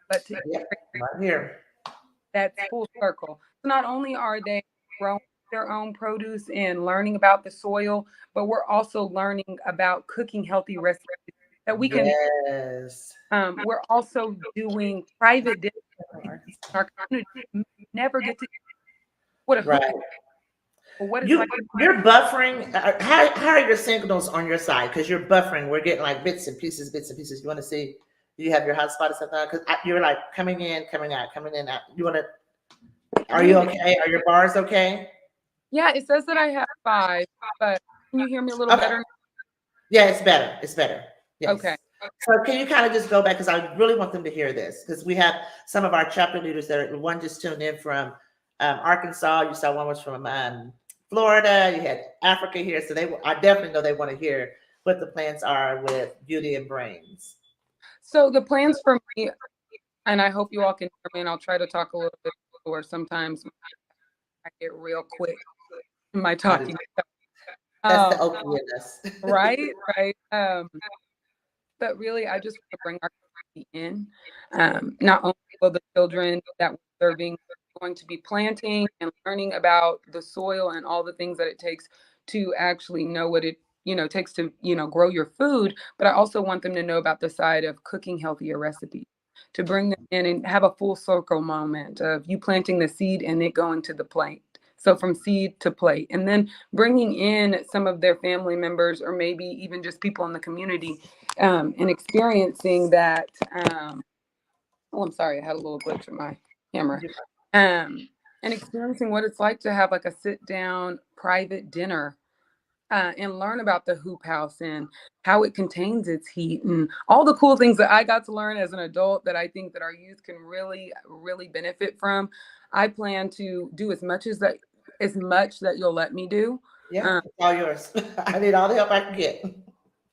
Speaker 2: but to
Speaker 1: Yep,
Speaker 2: integrate
Speaker 1: right here.
Speaker 2: that's full circle. So not only are they growing their own produce and learning about the soil, but we're also learning about cooking healthy recipes that we can.
Speaker 1: Yes.
Speaker 2: We're also doing private dinners in our community. Never get to what a hoop,
Speaker 1: Right.
Speaker 2: what it's
Speaker 1: You
Speaker 2: like.
Speaker 1: you're buffering. How are your signals on your side? Because you're buffering. We're getting like bits and pieces, bits and pieces. You want to see? Do you have your hotspot or something? Because you're like coming in, coming out, coming in, out. You want to? Are you
Speaker 2: Maybe.
Speaker 1: okay? Are your bars okay?
Speaker 2: Yeah, it says that I have 5, but can you hear me a little
Speaker 1: Okay.
Speaker 2: better
Speaker 1: Yeah, it's better. It's better.
Speaker 2: now? Okay.
Speaker 1: Yes. So can you kind of just go back because I really want them to hear this because we have some of our chapter leaders that one just tuned in from Arkansas. You saw one was from Florida. You had Africa here, so I definitely know they want to hear what the plans are with beauty and brains.
Speaker 2: So the plans for me, and I hope you all can hear me, and I'll try to talk a little bit slower. Sometimes I get real quick in my
Speaker 1: I do.
Speaker 2: talking.
Speaker 1: That's the
Speaker 2: Um,
Speaker 1: openness.
Speaker 2: right, right. But really, I just want to bring our community in. Not only will the children that we're serving going to be planting and learning about the soil and all the things that it takes to actually know what it takes to grow your food, but I also want them to know about the side of cooking healthier recipes. To bring them in and have a full circle moment of you planting the seed and it going to the plate. So from seed to plate, and then bringing in some of their family members or maybe even just people in the community and experiencing that. Oh, I'm sorry, I had a little glitch with my camera. Um, and experiencing what it's like to have like a sit down private dinner and learn about the hoop house and how it contains its heat and all the cool things that I got to learn as an adult that I think that our youth can really, really benefit from. I plan to do as much that you'll let me do.
Speaker 1: Yeah,
Speaker 2: Um,
Speaker 1: it's all yours. I need all the help I can get.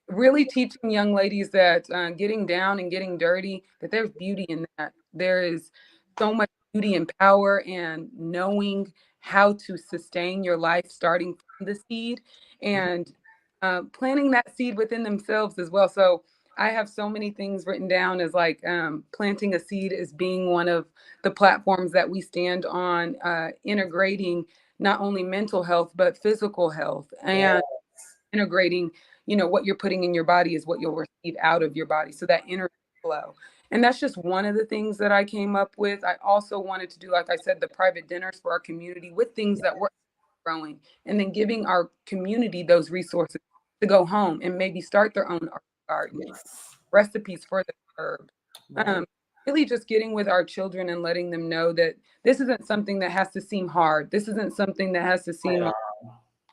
Speaker 2: really teaching young ladies that getting down and getting dirty, that there's beauty in that. There is so much beauty and power and knowing how to sustain your life starting from the seed and planting that seed within themselves as well. So I have so many things written down as like planting a seed as being one of the platforms that we stand on, integrating not only mental health but physical health
Speaker 1: Yeah.
Speaker 2: and integrating, what you're putting in your body is what you'll receive out of your body. So that energy flow. And that's just one of the things that I came up with. I also wanted to do, like I said, the private dinners for our community with things that we're growing and then giving our community those resources to go home and maybe start their own garden,
Speaker 1: Yes.
Speaker 2: recipes for the herb.
Speaker 1: Right.
Speaker 2: Um, really just getting with our children and letting them know that this isn't something that has to seem hard. This isn't something that has to
Speaker 1: Right
Speaker 2: seem
Speaker 1: on.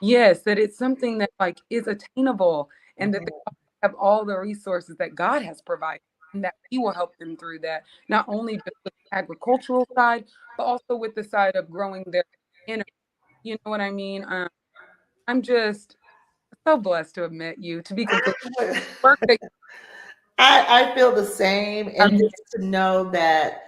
Speaker 2: yes, that it's something that like is attainable and that they
Speaker 1: Mhm.
Speaker 2: have all the resources that God has provided and that He will help them through that, not only just with the agricultural side, but also with the side of growing their inner, you know what I mean? I'm just so blessed to have met you, to be completely perfect.
Speaker 1: I feel the same, and
Speaker 2: Um,
Speaker 1: just to know that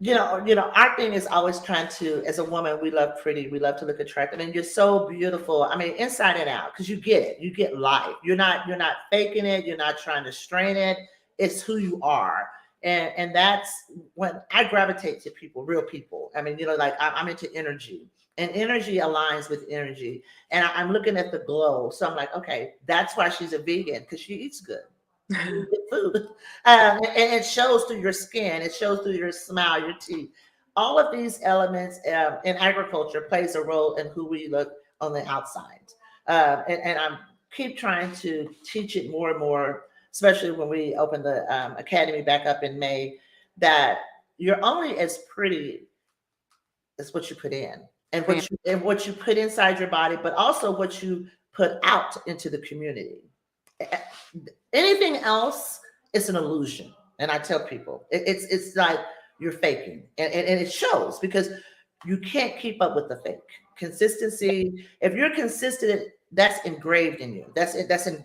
Speaker 1: our thing is always trying to, as a woman, we love pretty, we love to look attractive, and you're so beautiful. I mean, inside and out, because you get it, you get life. You're not faking it. You're not trying to strain it. It's who you are, and that's when I gravitate to people, real people. I mean, like I'm into energy, and energy aligns with energy, and I'm looking at the glow, so I'm like, okay, that's why she's a vegan because she eats good. Good food. And it shows through your skin, it shows through your smile, your teeth. All of these elements in agriculture plays a role in who we look on the outside. And I'm keep trying to teach it more and more especially when we open the academy back up in May, that you're only as pretty as what you put in, and
Speaker 2: Man,
Speaker 1: what you put inside your body, but also what you put out into the community. Anything else is an illusion. And I tell people, it's like you're faking, and it shows because you can't keep up with the fake. Consistency, if you're consistent, that's engraved in you.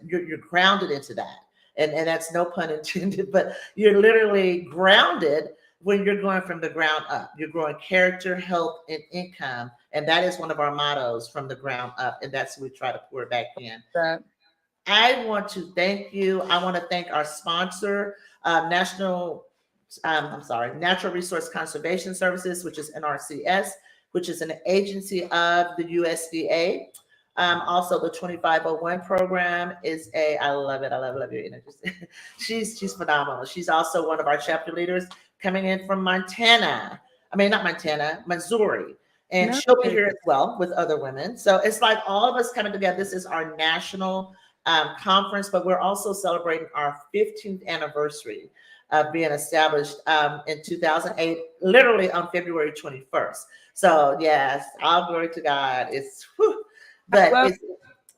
Speaker 1: You're grounded into that. And that's no pun intended, but you're literally grounded when you're going from the ground up. You're growing character, health, and income. And that is one of our mottos, from the ground up. And that's what we try to pour back in.
Speaker 2: that
Speaker 1: I want to thank you. I want to thank our sponsor, Natural Resource Conservation Services, which is NRCS, which is an agency of the USDA. Also, the 2501 program is I love it. I love your energy. She's phenomenal. She's also one of our chapter leaders coming in from Montana. I mean, not Montana, Missouri. And she'll be here as well with other women. So it's like all of us coming together. This is our national conference, but we're also celebrating our 15th anniversary of being established in 2008, literally on February 21st. So yes, all glory to God.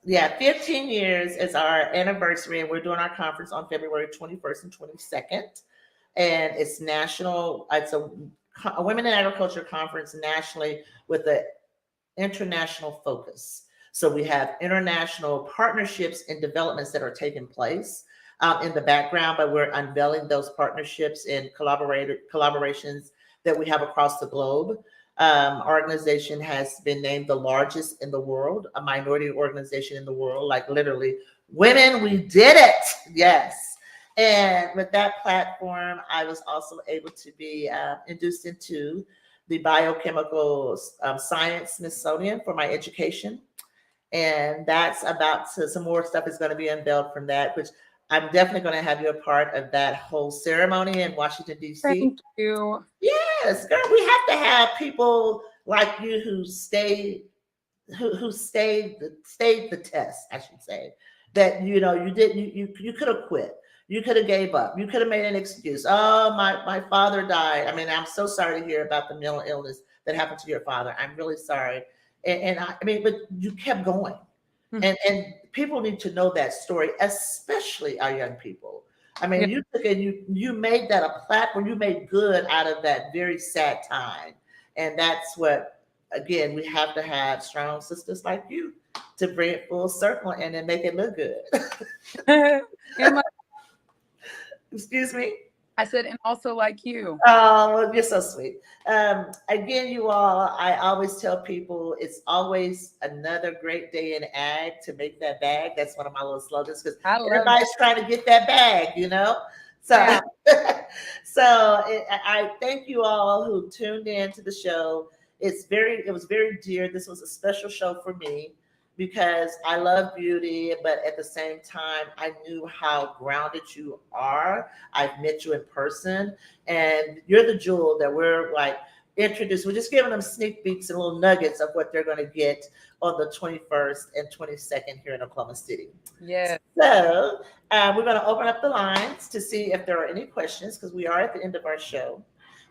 Speaker 1: Yeah, 15 years is our anniversary, and we're doing our conference on February 21st and 22nd. And it's national. It's a Women in Agriculture conference nationally with an international focus. So we have international partnerships and developments that are taking place in the background, but we're unveiling those partnerships and collaborations that we have across the globe. Our organization has been named the largest in the world, a minority organization in the world, like literally, women, we did it. Yes. And with that platform, I was also able to be induced into the biochemical science Smithsonian for my education. And that's some more stuff is going to be unveiled from that, which I'm definitely going to have you a part of that whole ceremony in Washington, D.C.
Speaker 2: Thank you.
Speaker 1: Yes, girl, we have to have people like you who stayed the test, I should say. That you could have quit. You could have gave up. You could have made an excuse. Oh, my father died. I mean, I'm so sorry to hear about the mental illness that happened to your father. I'm really sorry. But you kept going. And people need to know that story, especially our young people. I mean, you took and you made that a platform. You made good out of that very sad time. And that's what, again, we have to have strong sisters like you to bring it full circle and then make it look good. Excuse me?
Speaker 2: I said, and also like you.
Speaker 1: Oh, you're so sweet. Again, you all, I always tell people it's always another great day in ag to make that bag. That's one of my little slogans because everybody's trying to get that bag, So, I thank you all who tuned in to the show. It was very dear. This was a special show for me because I love beauty, but at the same time, I knew how grounded you are. I've met you in person, and you're the jewel that we're like introduced. We're just giving them sneak peeks and little nuggets of what they're going to get on the 21st and 22nd here in Oklahoma City.
Speaker 2: Yeah.
Speaker 1: So we're going to open up the lines to see if there are any questions because we are at the end of our show.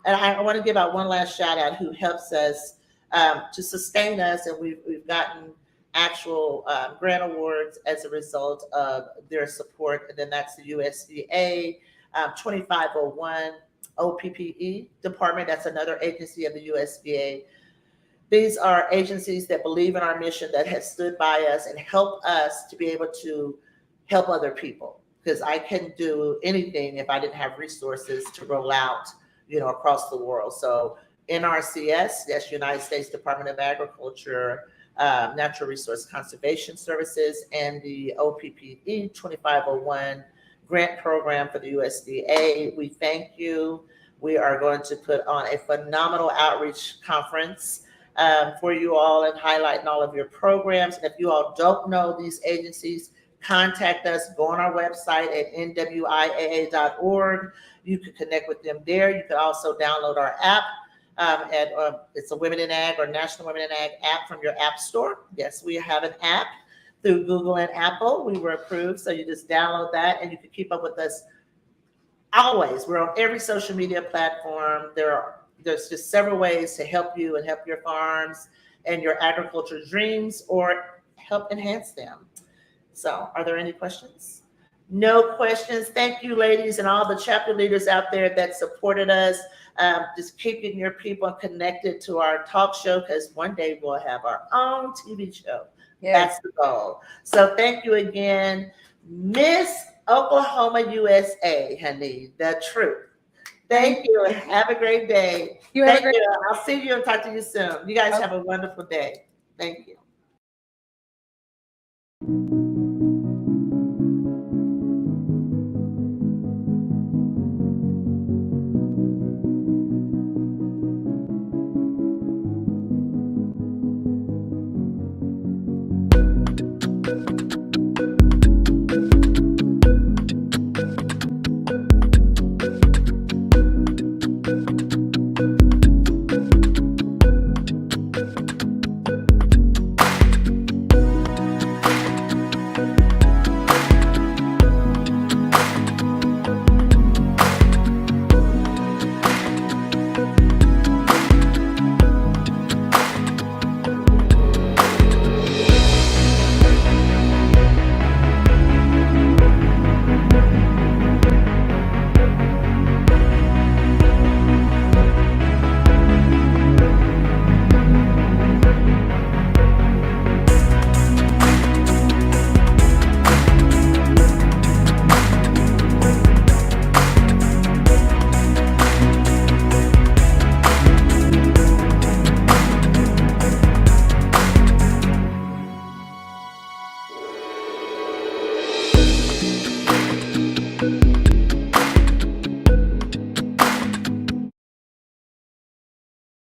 Speaker 1: And I want to give out one last shout out who helps us to sustain us, and we've gotten actual grant awards as a result of their support. And then that's the USDA 2501 OPPE department. That's another agency of the USDA. These are agencies that believe in our mission, that have stood by us and help us to be able to help other people. Because I couldn't do anything if I didn't have resources to roll out, across the world. So NRCS, that's United States Department of Agriculture, Natural Resource Conservation Services, and the OPPE 2501 grant program for the USDA. We thank you. We are going to put on a phenomenal outreach conference for you all and highlighting all of your programs. And if you all don't know these agencies, contact us. Go on our website at nwiaa.org. You can connect with them there. You can also download our app. It's a Women in Ag or National Women in Ag app from your app store. Yes, we have an app through Google and Apple. We were approved, so you just download that and you can keep up with us always. We're on every social media platform. There's just several ways to help you and help your farms and your agriculture dreams or help enhance them. So, are there any questions? No questions. Thank you, ladies, and all the chapter leaders out there that supported us. Just keeping your people connected to our talk show, because one day we'll have our own TV show.
Speaker 2: Yes.
Speaker 1: That's the goal. So thank you again, Miss Oklahoma, USA, honey, the truth. Thank you. Have a great day. Thank you. I'll see you and talk to you soon. You guys have a wonderful day. Thank you.